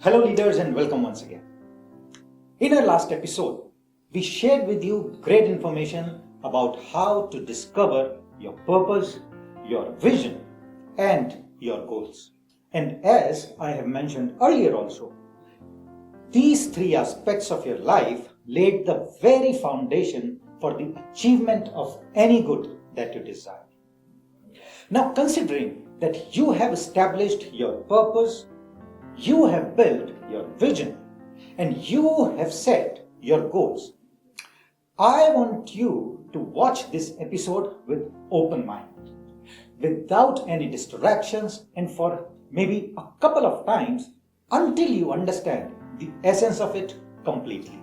Hello leaders and welcome once again. In our last episode, we shared with you great information about how to discover your purpose, your vision and your goals. And as I have mentioned earlier also, these three aspects of your life laid the very foundation for the achievement of any good that you desire. Now considering that you have established your purpose, you have built your vision and you have set your goals, I want you to watch this episode with open mind, without any distractions and for maybe a couple of times until you understand the essence of it completely.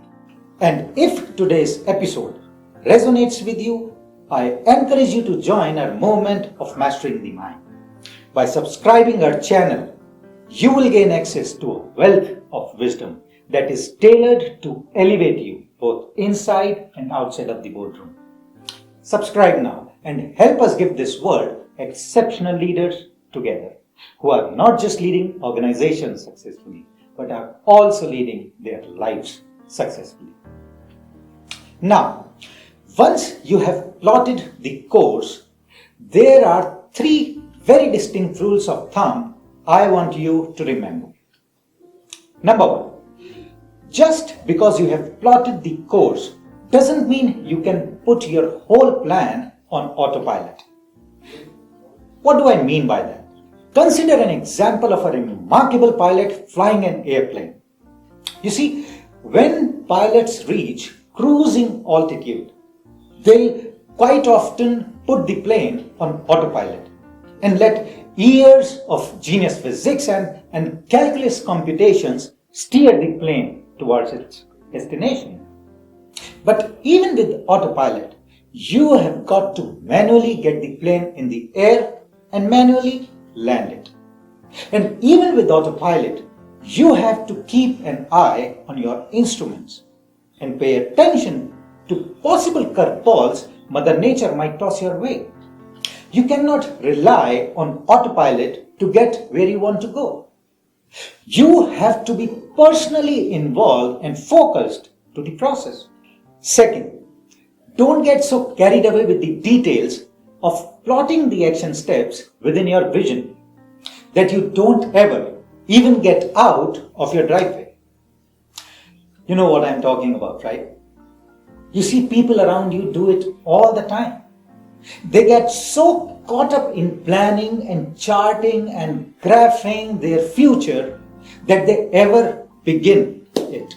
And if today's episode resonates with you, I encourage you to join our movement of mastering the mind. By subscribing our channel, you will gain access to a wealth of wisdom that is tailored to elevate you both inside and outside of the boardroom. Subscribe now and help us give this world exceptional leaders together who are not just leading organizations successfully, but are also leading their lives successfully. Now, once you have plotted the course, there are three very distinct rules of thumb I want you to remember. Number one, just because you have plotted the course doesn't mean you can put your whole plan on autopilot. What do I mean by that? Consider an example of a remarkable pilot flying an airplane. You see, when pilots reach cruising altitude, they quite often put the plane on autopilot and let years of genius physics and calculus computations steer the plane towards its destination. But even with autopilot, you have got to manually get the plane in the air and manually land it. And even with autopilot, you have to keep an eye on your instruments and pay attention to possible curveballs Mother Nature might toss your way. You cannot rely on autopilot to get where you want to go. You have to be personally involved and focused to the process. Second, don't get so carried away with the details of plotting the action steps within your vision that you don't ever even get out of your driveway. You know what I'm talking about, right? You see people around you do it all the time. They get so caught up in planning and charting and graphing their future that they ever begin it.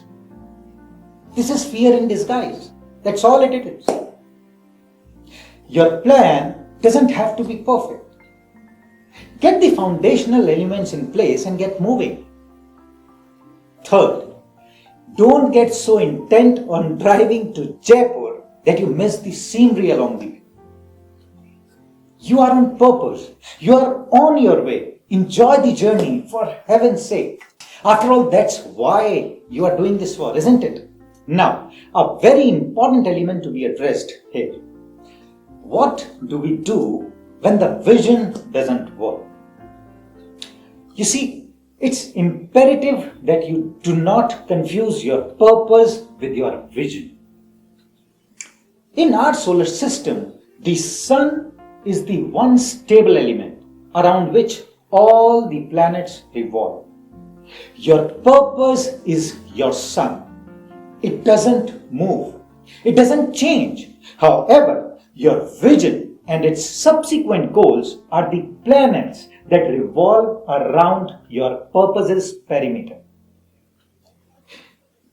This is fear in disguise. That's all it is. Your plan doesn't have to be perfect. Get the foundational elements in place and get moving. Third, don't get so intent on driving to Jaipur that you miss the scenery along the way. You are on purpose. You are on your way. Enjoy the journey for heaven's sake. After all, that's why you are doing this for, isn't it? Now, a very important element to be addressed here. What do we do when the vision doesn't work? You see, it's imperative that you do not confuse your purpose with your vision. In our solar system, the sun is the one stable element around which all the planets revolve. Your purpose is your sun. It doesn't move. It doesn't change. However, your vision and its subsequent goals are the planets that revolve around your purpose's perimeter.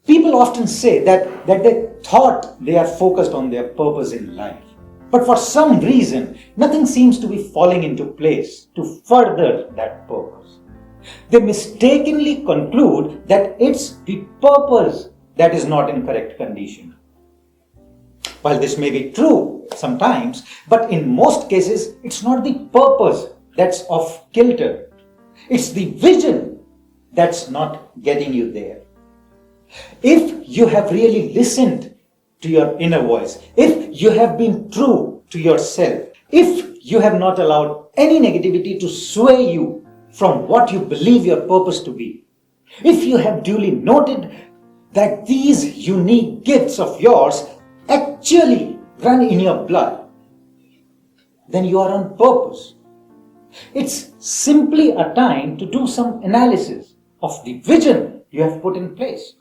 People often say that they thought they are focused on their purpose in life. But for some reason, nothing seems to be falling into place to further that purpose. They mistakenly conclude that it's the purpose that is not in correct condition. While this may be true sometimes, but in most cases, it's not the purpose that's off kilter. It's the vision that's not getting you there. If you have really listened to your inner voice, if you have been true to yourself, if you have not allowed any negativity to sway you from what you believe your purpose to be, if you have duly noted that these unique gifts of yours actually run in your blood, then you are on purpose. It's simply a time to do some analysis of the vision you have put in place.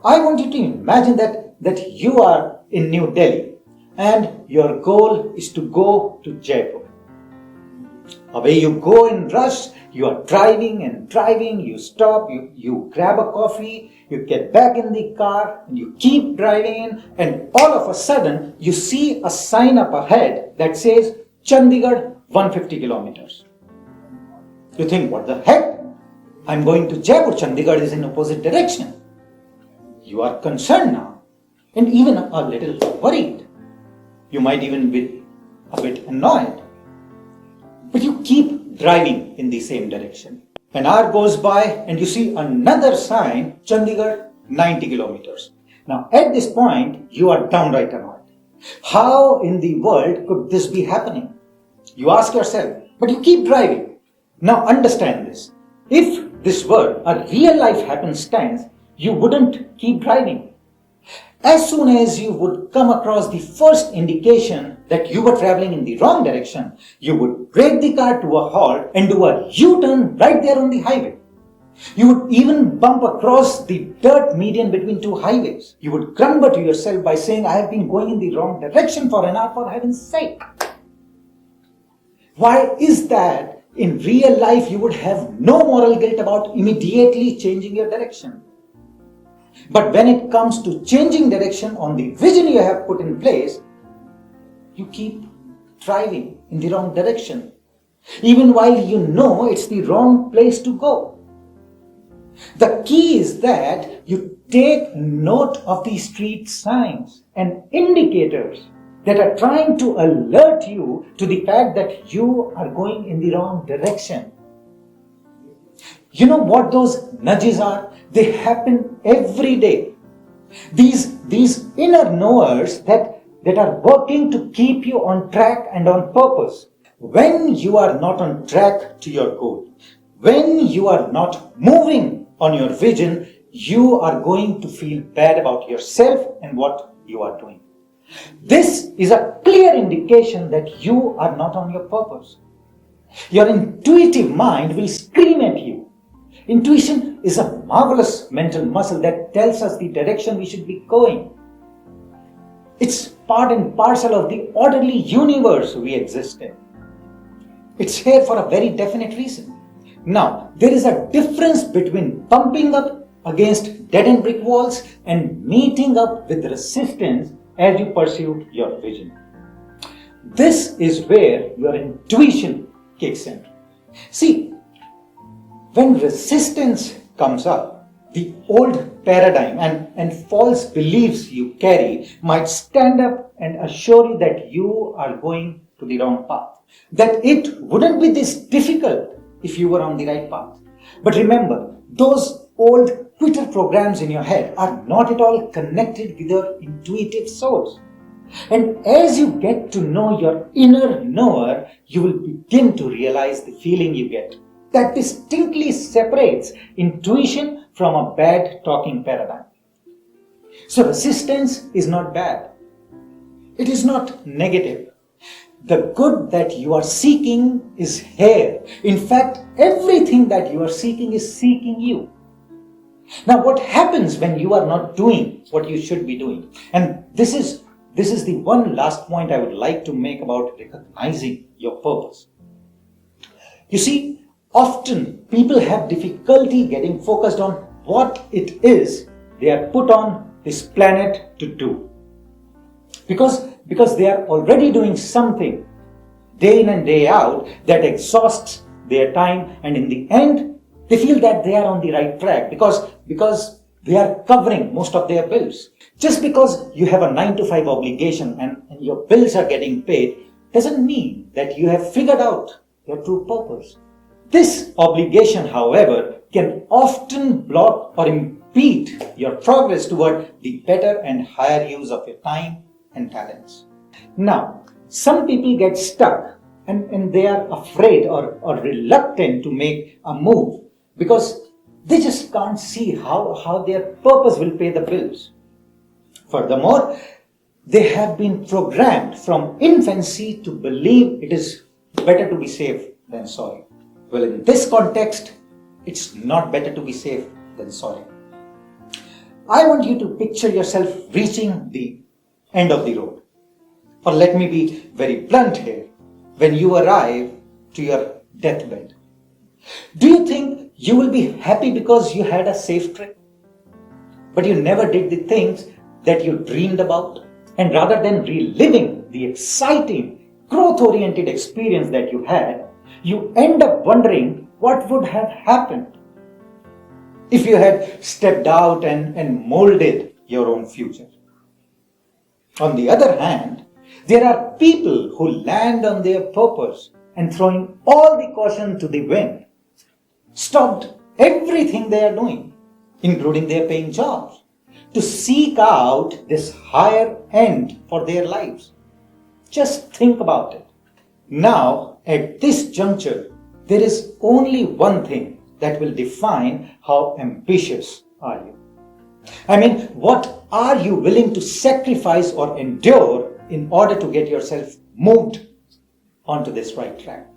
I want you to imagine that you are in New Delhi and your goal is to go to Jaipur. Away you go in rush, you are driving and driving, you stop, you grab a coffee, you get back in the car and you keep driving and all of a sudden you see a sign up ahead that says Chandigarh 150 kilometers. You think, what the heck? I'm going to Jaipur, Chandigarh is in opposite direction. You are concerned now and even a little worried. You might even be a bit annoyed. But you keep driving in the same direction. An hour goes by and you see another sign, Chandigarh 90 kilometers. Now at this point, you are downright annoyed. How in the world could this be happening? You ask yourself, but you keep driving. Now understand this. If this were a real life happenstance, you wouldn't keep driving. As soon as you would come across the first indication that you were traveling in the wrong direction, you would brake the car to a halt and do a U-turn right there on the highway. You would even bump across the dirt median between two highways. You would grumble to yourself by saying, I have been going in the wrong direction for an hour, for heaven's sake. Why is that? In real life, you would have no moral guilt about immediately changing your direction. But when it comes to changing direction on the vision you have put in place, you keep driving in the wrong direction, even while you know it's the wrong place to go. The key is that you take note of the street signs and indicators that are trying to alert you to the fact that you are going in the wrong direction. You know what those nudges are? They happen every day. These inner knowers that are working to keep you on track and on purpose. When you are not on track to your goal, when you are not moving on your vision, you are going to feel bad about yourself and what you are doing. This is a clear indication that you are not on your purpose. Your intuitive mind will scream at you. Intuition is a marvelous mental muscle that tells us the direction we should be going. It's part and parcel of the orderly universe we exist in. It's here for a very definite reason. Now, there is a difference between bumping up against dead-end brick walls and meeting up with resistance as you pursue your vision. This is where your intuition kicks in. See, when resistance comes up, the old paradigm and false beliefs you carry might stand up and assure you that you are going to the wrong path, that it wouldn't be this difficult if you were on the right path. But remember, those old Twitter programs in your head are not at all connected with your intuitive source. And as you get to know your inner knower, you will begin to realize the feeling you get that distinctly separates intuition from a bad talking paradigm. So resistance is not bad. It is not negative. The good that you are seeking is here. In fact, everything that you are seeking is seeking you. Now, what happens when you are not doing what you should be doing? And this is the one last point I would like to make about recognizing your purpose. You see, often people have difficulty getting focused on what it is they are put on this planet to do. Because they are already doing something day in and day out that exhausts their time, and in the end they feel that they are on the right track because they are covering most of their bills. Just because you have a 9-to-5 obligation and your bills are getting paid doesn't mean that you have figured out your true purpose. This obligation, however, can often block or impede your progress toward the better and higher use of your time and talents. Now, some people get stuck and they are afraid or reluctant to make a move because They just can't see how their purpose will pay the bills. Furthermore, they have been programmed from infancy to believe it is better to be safe than sorry. Well, in this context, it's not better to be safe than sorry. I want you to picture yourself reaching the end of the road. Or let me be very blunt here. When you arrive to your deathbed, do you think you will be happy because you had a safe trip? But you never did the things that you dreamed about? And rather than reliving the exciting, growth-oriented experience that you had, you end up wondering what would have happened if you had stepped out and molded your own future. On the other hand, there are people who land on their purpose and throwing all the caution to the wind, stopped everything they are doing, including their paying jobs, to seek out this higher end for their lives. Just think about it. Now, at this juncture, there is only one thing that will define how ambitious are you. I mean, what are you willing to sacrifice or endure in order to get yourself moved onto this right track?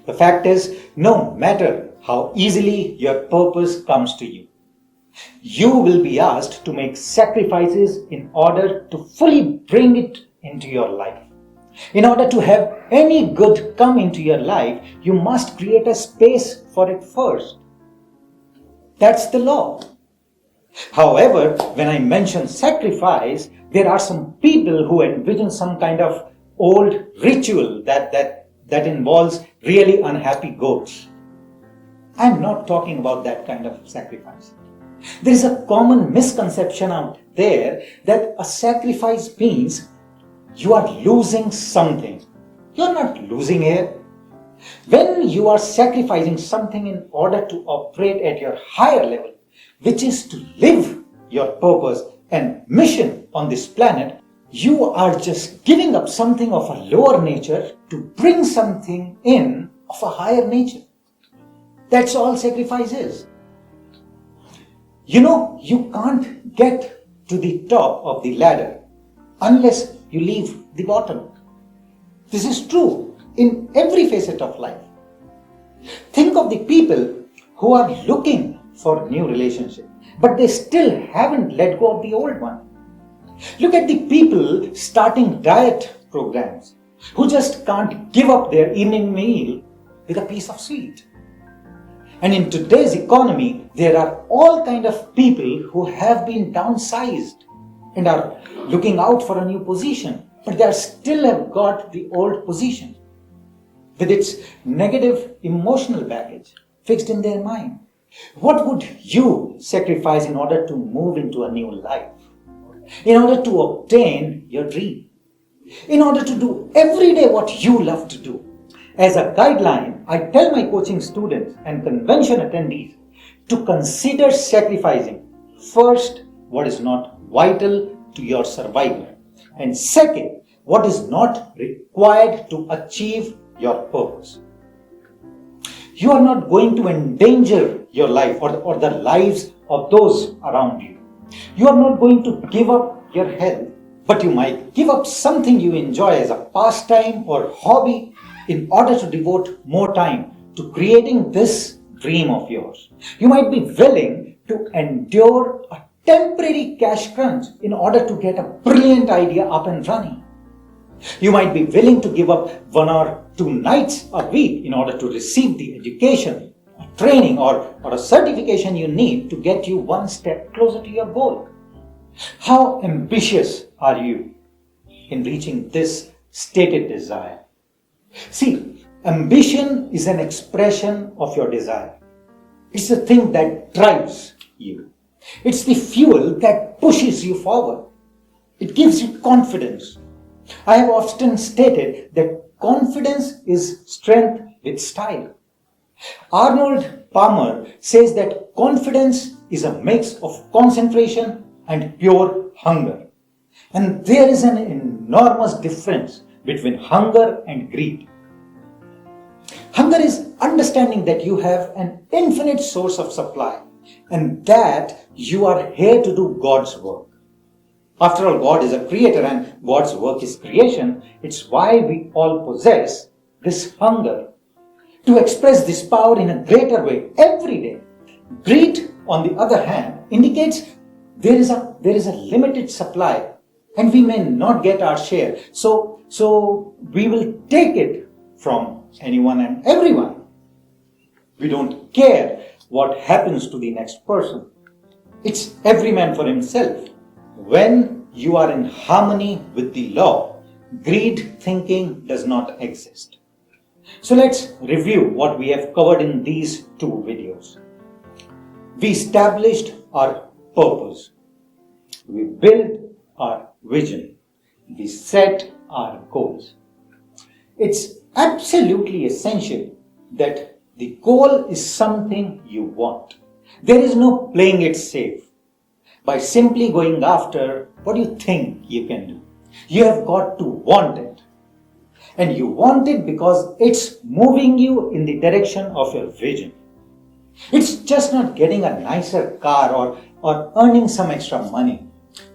The fact is, no matter how easily your purpose comes to you, you will be asked to make sacrifices in order to fully bring it into your life. In order to have any good come into your life, you must create a space for it first. That's the law. However, when I mention sacrifice, there are some people who envision some kind of old ritual that involves really unhappy goats. I'm not talking about that kind of sacrifice. There is a common misconception out there that a sacrifice means you are losing something. You're not losing here. When you are sacrificing something in order to operate at your higher level, which is to live your purpose and mission on this planet, you are just giving up something of a lower nature to bring something in of a higher nature. That's all sacrifice is. You know, you can't get to the top of the ladder unless you leave the bottom. This is true in every facet of life. Think of the people who are looking for a new relationship, but they still haven't let go of the old one. Look at the people starting diet programs who just can't give up their evening meal with a piece of sweet. And in today's economy, there are all kinds of people who have been downsized and are looking out for a new position, but they still have got the old position with its negative emotional baggage fixed in their mind. What would you sacrifice in order to move into a new life? In order to obtain your dream? In order to do every day what you love to do? As a guideline, I tell my coaching students and convention attendees to consider sacrificing first what is not vital to your survival, and second, what is not required to achieve your purpose. You are not going to endanger your life or the lives of those around you. You are not going to give up your health, but you might give up something you enjoy as a pastime or hobby in order to devote more time to creating this dream of yours. You might be willing to endure a temporary cash crunch in order to get a brilliant idea up and running. You might be willing to give up 1 or 2 nights a week in order to receive the education, training, or a certification you need to get you one step closer to your goal. How ambitious are you in reaching this stated desire? See, ambition is an expression of your desire. It's the thing that drives you. It's the fuel that pushes you forward. It gives you confidence. I have often stated that confidence is strength with style. Arnold Palmer says that confidence is a mix of concentration and pure hunger. And there is an enormous difference between hunger and greed. Hunger is understanding that you have an infinite source of supply and that you are here to do God's work. After all, God is a creator and God's work is creation. It's why we all possess this hunger to express this power in a greater way every day. Greed, on the other hand, indicates there is a limited supply and we may not get our share. So we will take it from anyone and everyone. We don't care what happens to the next person. It's every man for himself. When you are in harmony with the law, greed thinking does not exist. So let's review what we have covered in these 2 videos. We established our purpose. We built our vision. We set our goals. It's absolutely essential that the goal is something you want. There is no playing it safe by simply going after what you think you can do. You have got to want it. And you want it because it's moving you in the direction of your vision. It's just not getting a nicer car or earning some extra money.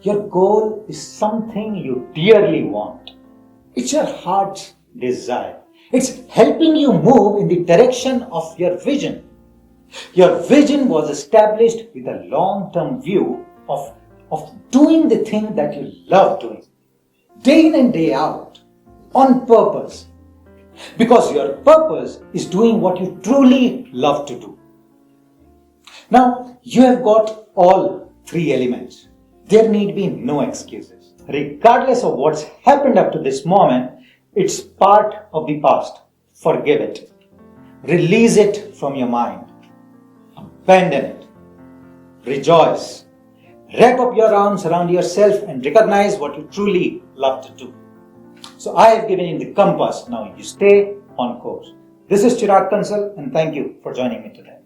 Your goal is something you dearly want. It's your heart's desire. It's helping you move in the direction of your vision. Your vision was established with a long-term view of doing the thing that you love doing, day in and day out, on purpose. Because your purpose is doing what you truly love to do. Now, you have got all 3 elements. There need be no excuses. Regardless of what's happened up to this moment, it's part of the past. Forgive it. Release it from your mind. Abandon it. Rejoice. Wrap up your arms around yourself and recognize what you truly love to do. So I have given you the compass. Now you stay on course. This is Chirag Kansal and thank you for joining me today.